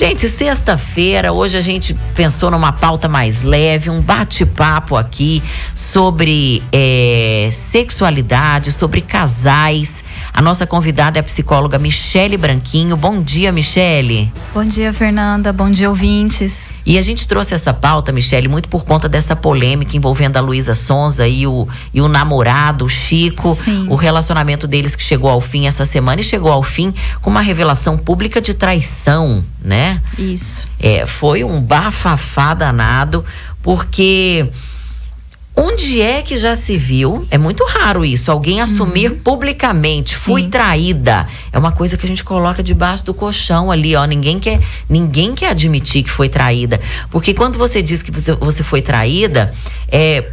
Gente, sexta-feira, hoje a gente pensou numa pauta mais leve, um bate-papo aqui sobre sexualidade, sobre casais. A nossa convidada é a psicóloga Michele Branquinho. Bom dia, Michele. Bom dia, Fernanda. Bom dia, ouvintes. E a gente trouxe essa pauta, Michele, muito por conta dessa polêmica envolvendo a Luísa Sonza e o namorado, o Chico. Sim. O relacionamento deles que chegou ao fim essa semana e chegou ao fim com uma revelação pública de traição, né? Isso. Foi um bafafá danado, porque onde é que já se viu? É muito raro isso, alguém assumir publicamente, fui traída. É uma coisa que a gente coloca debaixo do colchão ali, ó. Ninguém quer admitir que foi traída. Porque quando você diz que você foi traída,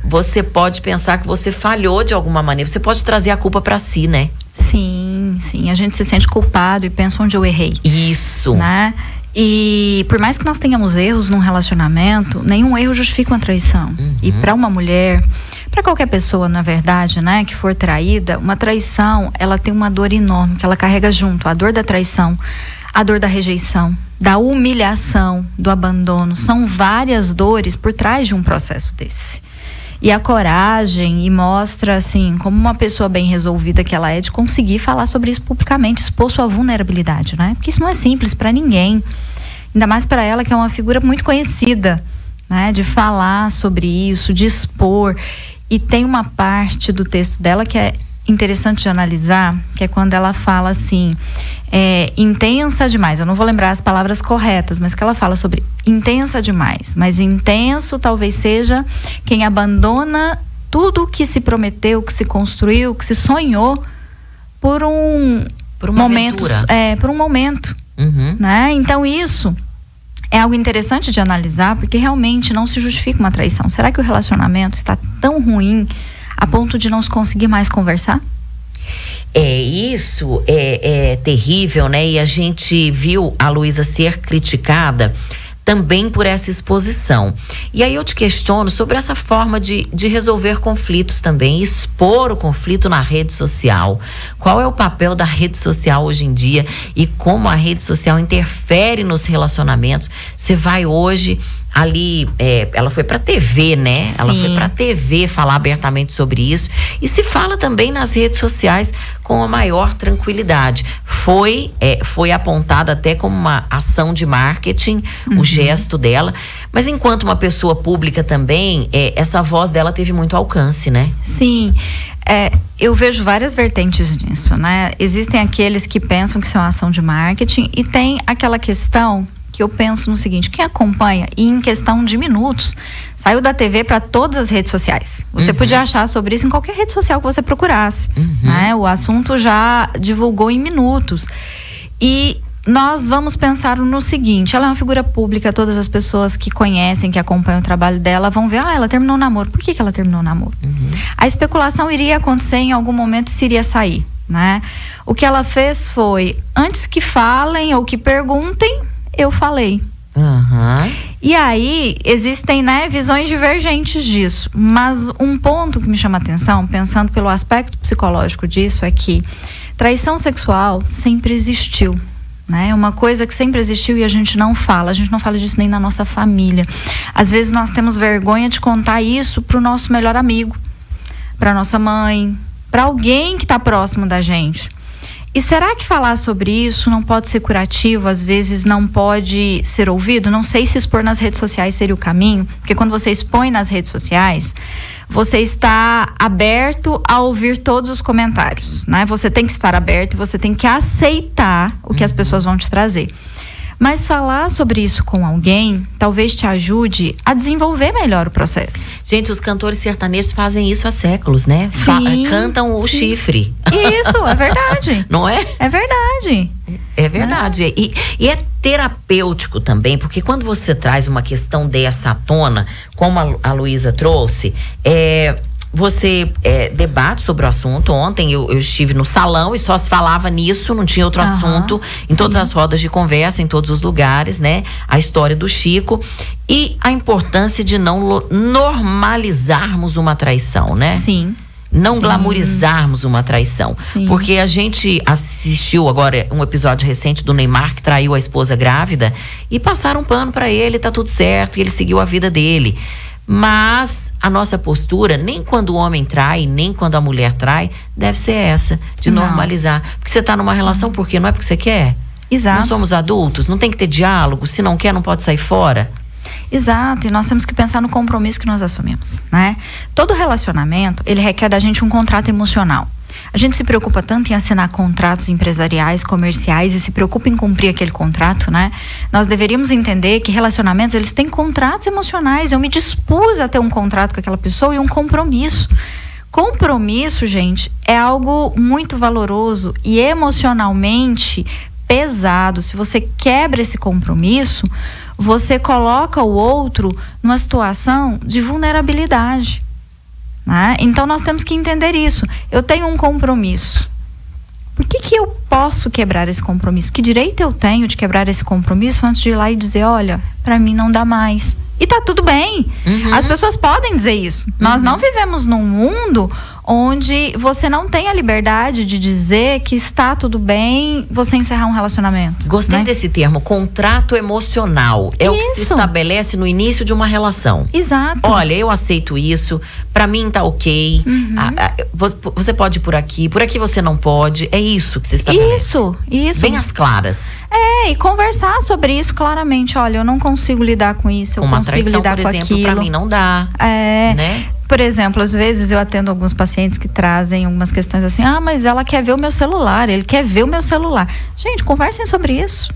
você pode pensar que você falhou de alguma maneira. Você pode trazer a culpa pra si, né? Sim, sim. A gente se sente culpado e pensa onde eu errei. Isso. Né? E por mais que nós tenhamos erros num relacionamento, nenhum erro justifica uma traição. E para uma mulher, para qualquer pessoa, na verdade, né, que for traída, uma traição, ela tem uma dor enorme que ela carrega junto. A dor da traição, a dor da rejeição, da humilhação, do abandono. São várias dores por trás de um processo desse. E a coragem, e mostra, assim, como uma pessoa bem resolvida que ela é, de conseguir falar sobre isso publicamente, expor sua vulnerabilidade, né? Porque isso não é simples para ninguém. Ainda mais para ela, que é uma figura muito conhecida, né? De falar sobre isso, de expor. E tem uma parte do texto dela que é interessante de analisar, que é quando ela fala assim, intensa demais. Eu não vou lembrar as palavras corretas, mas que ela fala sobre intensa demais. Mas intenso talvez seja quem abandona tudo o que se prometeu, que se construiu, que se sonhou por um momento. Por um momento. Né? Então isso é algo interessante de analisar, porque realmente não se justifica uma traição. Será que o relacionamento está tão ruim a ponto de não se conseguir mais conversar? Isso é terrível, né? E a gente viu a Luísa ser criticada também por essa exposição. E aí eu te questiono sobre essa forma de resolver conflitos também, expor o conflito na rede social. Qual é o papel da rede social hoje em dia e como a rede social interfere nos relacionamentos? Você vai hoje ali, ela foi pra TV, né? Sim. Ela foi pra TV falar abertamente sobre isso. E se fala também nas redes sociais com a maior tranquilidade. Foi apontada até como uma ação de marketing, o gesto dela. Mas enquanto uma pessoa pública também, essa voz dela teve muito alcance, né? Sim. Eu vejo várias vertentes nisso, né? Existem aqueles que pensam que isso é uma ação de marketing e tem aquela questão que eu penso no seguinte: quem acompanha, e em questão de minutos, saiu da TV para todas as redes sociais. Você podia achar sobre isso em qualquer rede social que você procurasse, né? O assunto já divulgou em minutos. E nós vamos pensar no seguinte: ela é uma figura pública, todas as pessoas que conhecem, que acompanham o trabalho dela vão ver, ela terminou o namoro. Por que ela terminou o namoro? A especulação iria acontecer em algum momento se iria sair, né? O que ela fez foi, antes que falem ou que perguntem, eu falei. E aí, existem, né, visões divergentes disso. Mas um ponto que me chama a atenção, pensando pelo aspecto psicológico disso, é que traição sexual sempre existiu, né? É uma coisa que sempre existiu e a gente não fala. A gente não fala disso nem na nossa família. Às vezes nós temos vergonha de contar isso pro nosso melhor amigo, pra nossa mãe, pra alguém que tá próximo da gente. E será que falar sobre isso não pode ser curativo? Às vezes não pode ser ouvido? Não sei se expor nas redes sociais seria o caminho, porque quando você expõe nas redes sociais, você está aberto a ouvir todos os comentários, né? Você tem que estar aberto e você tem que aceitar o que as pessoas vão te trazer. Mas falar sobre isso com alguém talvez te ajude a desenvolver melhor o processo. Gente, os cantores sertanejos fazem isso há séculos, né? Cantam o chifre. Isso, é verdade. Não é? É verdade. É verdade. E é terapêutico também, porque quando você traz uma questão dessa à tona, como a Luísa trouxe, você debate sobre o assunto. Ontem eu estive no salão e só se falava nisso, não tinha outro assunto, em todas as rodas de conversa, em todos os lugares, né? A história do Chico e a importância de não normalizarmos uma traição, né? Sim. Não glamourizarmos uma traição. Porque a gente assistiu agora um episódio recente do Neymar, que traiu a esposa grávida, e passaram um pano pra ele, tá tudo certo, e ele seguiu a vida dele. Mas a nossa postura, nem quando o homem trai, nem quando a mulher trai, deve ser essa, de normalizar. Porque você tá numa relação, por quê? Não é porque você quer? Exato. Não somos adultos, não tem que ter diálogo, se não quer, não pode sair fora. Exato, e nós temos que pensar no compromisso que nós assumimos, né? Todo relacionamento, ele requer da gente um contrato emocional. A gente se preocupa tanto em assinar contratos empresariais, comerciais e se preocupa em cumprir aquele contrato, né? Nós deveríamos entender que relacionamentos, eles têm contratos emocionais. Eu me dispus a ter um contrato com aquela pessoa e um compromisso. Compromisso, gente, é algo muito valoroso e emocionalmente pesado. Se você quebra esse compromisso, você coloca o outro numa situação de vulnerabilidade, né? Então nós temos que entender isso. Eu tenho um compromisso. Por que eu posso quebrar esse compromisso? Que direito eu tenho de quebrar esse compromisso antes de ir lá e dizer, olha, pra mim não dá mais. E tá tudo bem. As pessoas podem dizer isso. Nós não vivemos num mundo onde você não tem a liberdade de dizer que está tudo bem você encerrar um relacionamento. Gostei desse termo, contrato emocional. É o que se estabelece no início de uma relação. Exato. Olha, eu aceito isso, pra mim tá ok. Você pode ir por aqui você não pode. É isso que se estabelece. Isso. Bem às claras. E conversar sobre isso claramente. Olha, eu não consigo lidar com isso, eu consigo lidar com aquilo. Uma traição, por exemplo, pra mim não dá. Né? Por exemplo, às vezes eu atendo alguns pacientes que trazem algumas questões assim, mas ela quer ver o meu celular, ele quer ver o meu celular. Gente, conversem sobre isso.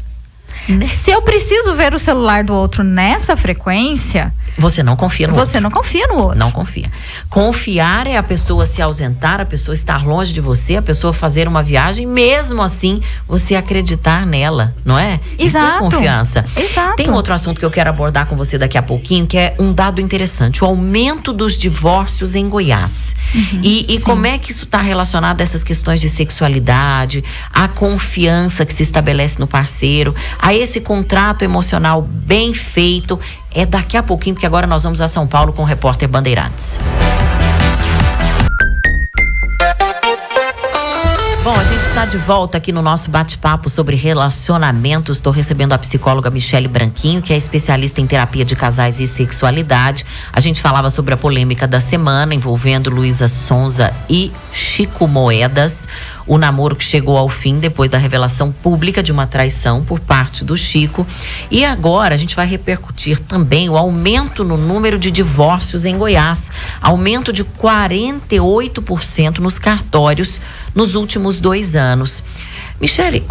Se eu preciso ver o celular do outro nessa frequência, você não confia no outro. Você não confia no outro. Não confia. Confiar é a pessoa se ausentar, a pessoa estar longe de você, a pessoa fazer uma viagem, mesmo assim, você acreditar nela, não é? Exato. Isso é confiança. Exato. Tem outro assunto que eu quero abordar com você daqui a pouquinho, que é um dado interessante, o aumento dos divórcios em Goiás. E como é que isso está relacionado a essas questões de sexualidade, a confiança que se estabelece no parceiro, a esse contrato emocional bem feito. É daqui a pouquinho, porque agora nós vamos a São Paulo com o repórter Bandeirantes. Bom, a gente está de volta aqui no nosso bate-papo sobre relacionamentos. Estou recebendo a psicóloga Michele Branquinho, que é especialista em terapia de casais e sexualidade. A gente falava sobre a polêmica da semana envolvendo Luísa Sonza e Chico Moedas. O namoro que chegou ao fim depois da revelação pública de uma traição por parte do Chico. E agora a gente vai repercutir também o aumento no número de divórcios em Goiás. Aumento de 48% nos cartórios nos últimos 2 anos. Michele,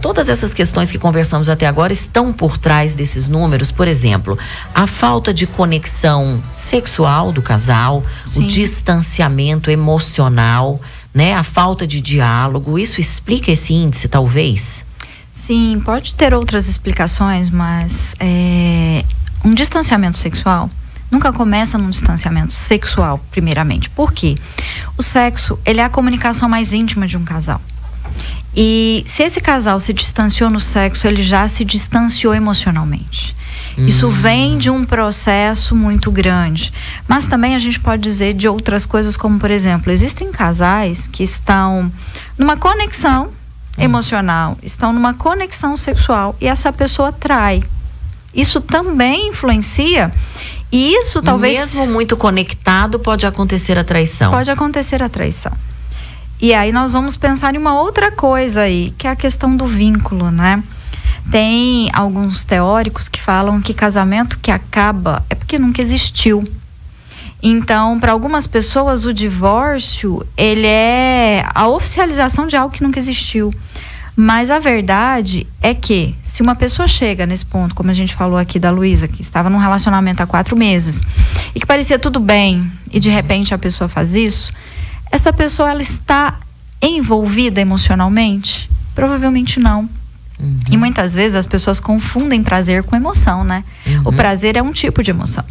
todas essas questões que conversamos até agora estão por trás desses números. Por exemplo, a falta de conexão sexual do casal, o distanciamento emocional, né? A falta de diálogo. Isso explica esse índice, talvez? Sim, pode ter outras explicações, mas um distanciamento sexual nunca começa num distanciamento sexual, primeiramente. Por quê? O sexo, ele é a comunicação mais íntima de um casal. E se esse casal se distanciou no sexo, ele já se distanciou emocionalmente. Isso vem de um processo muito grande. Mas também a gente pode dizer de outras coisas, como por exemplo, existem casais que estão numa conexão emocional, estão numa conexão sexual e essa pessoa trai. Isso também influencia. E isso talvez... Mesmo muito conectado, pode acontecer a traição. Pode acontecer a traição. E aí nós vamos pensar em uma outra coisa aí, que é a questão do vínculo, né? Tem alguns teóricos que falam que casamento que acaba é porque nunca existiu. Então, para algumas pessoas, o divórcio, ele é a oficialização de algo que nunca existiu. Mas a verdade é que, se uma pessoa chega nesse ponto, como a gente falou aqui da Luísa, que estava num relacionamento há 4 meses, e que parecia tudo bem, e de repente a pessoa faz isso, essa pessoa, ela está envolvida emocionalmente? Provavelmente não. E muitas vezes as pessoas confundem prazer com emoção, né? O prazer é um tipo de emoção.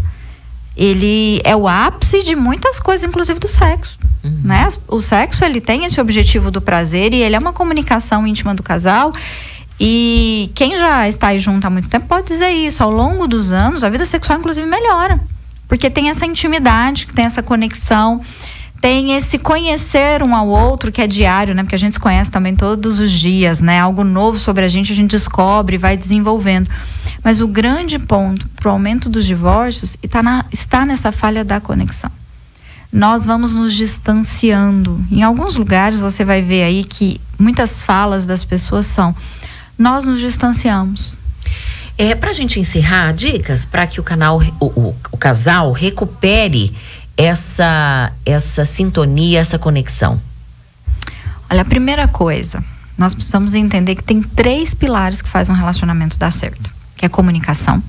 Ele é o ápice de muitas coisas, inclusive do sexo, né? O sexo, ele tem esse objetivo do prazer e ele é uma comunicação íntima do casal. E quem já está aí junto há muito tempo pode dizer isso. Ao longo dos anos, a vida sexual, inclusive, melhora. Porque tem essa intimidade, tem essa conexão, tem esse conhecer um ao outro que é diário, né? Porque a gente se conhece também todos os dias, né? Algo novo sobre a gente descobre, vai desenvolvendo. Mas o grande ponto para o aumento dos divórcios está nessa falha da conexão. Nós vamos nos distanciando. Em alguns lugares você vai ver aí que muitas falas das pessoas são: nós nos distanciamos. Pra gente encerrar, dicas para que o casal recupere essa sintonia, essa conexão. Olha, a primeira coisa, nós precisamos entender que tem 3 pilares que fazem um relacionamento dar certo, que é comunicação,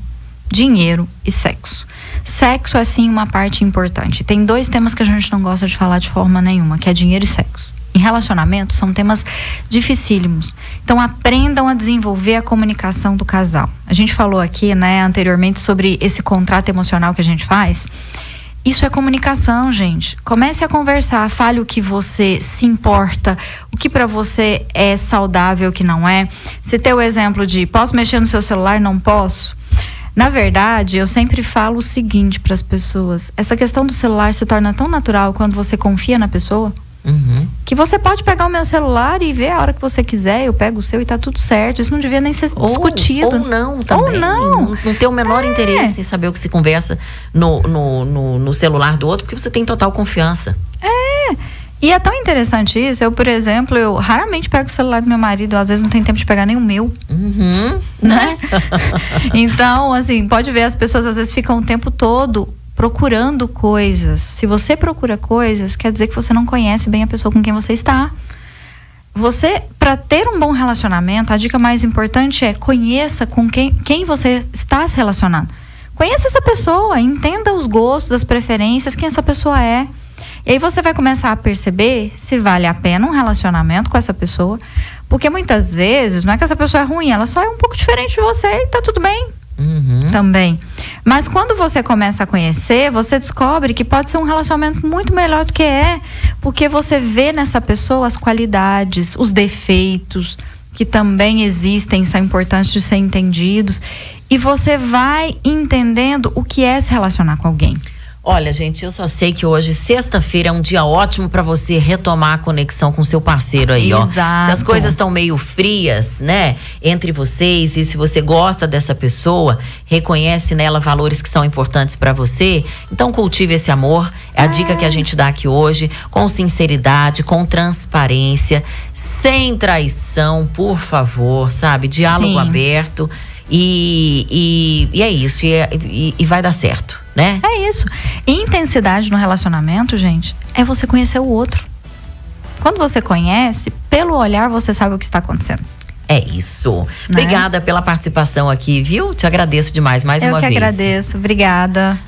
dinheiro e sexo. Sexo é sim uma parte importante. Tem 2 temas que a gente não gosta de falar de forma nenhuma, que é dinheiro e sexo. Em relacionamento são temas dificílimos. Então aprendam a desenvolver a comunicação do casal. A gente falou aqui, né, anteriormente sobre esse contrato emocional que a gente faz. Isso é comunicação, gente. Comece a conversar, fale o que você se importa, o que para você é saudável, o que não é. Se tem o exemplo de posso mexer no seu celular, não posso. Na verdade, eu sempre falo o seguinte para as pessoas: essa questão do celular se torna tão natural quando você confia na pessoa, que você pode pegar o meu celular e ver a hora que você quiser, eu pego o seu e tá tudo certo. Isso não devia nem ser discutido. Ou não também. Ou não. Não ter o menor interesse em saber o que se conversa no celular do outro, porque você tem total confiança. E é tão interessante isso. Eu, por exemplo, eu raramente pego o celular do meu marido. Às vezes não tem tempo de pegar nem o meu. Né? Então, assim, pode ver, as pessoas às vezes ficam o tempo todo procurando coisas. Se você procura coisas, quer dizer que você não conhece bem a pessoa com quem você está. Você, para ter um bom relacionamento, a dica mais importante é: conheça com quem você está se relacionando. Conheça essa pessoa, entenda os gostos, as preferências, quem essa pessoa é. E aí você vai começar a perceber se vale a pena um relacionamento com essa pessoa. Porque muitas vezes, não é que essa pessoa é ruim, ela só é um pouco diferente de você e tá tudo bem. Também. Mas quando você começa a conhecer, você descobre que pode ser um relacionamento muito melhor do que porque você vê nessa pessoa as qualidades, os defeitos que também existem, são importantes de ser entendidos, e você vai entendendo o que é se relacionar com alguém. Olha, gente, eu só sei que hoje, sexta-feira, é um dia ótimo para você retomar a conexão com seu parceiro aí, ó. Exato. Se as coisas estão meio frias, né, entre vocês, e se você gosta dessa pessoa, reconhece nela valores que são importantes para você, então cultive esse amor. É a dica que a gente dá aqui hoje, com sinceridade, com transparência, sem traição, por favor, sabe? Diálogo aberto. E é isso, e vai dar certo, né? É isso. Intensidade no relacionamento, gente, é você conhecer o outro. Quando você conhece, pelo olhar você sabe o que está acontecendo. É isso. Obrigada pela participação aqui, viu? Te agradeço demais mais uma vez. Eu que agradeço, obrigada.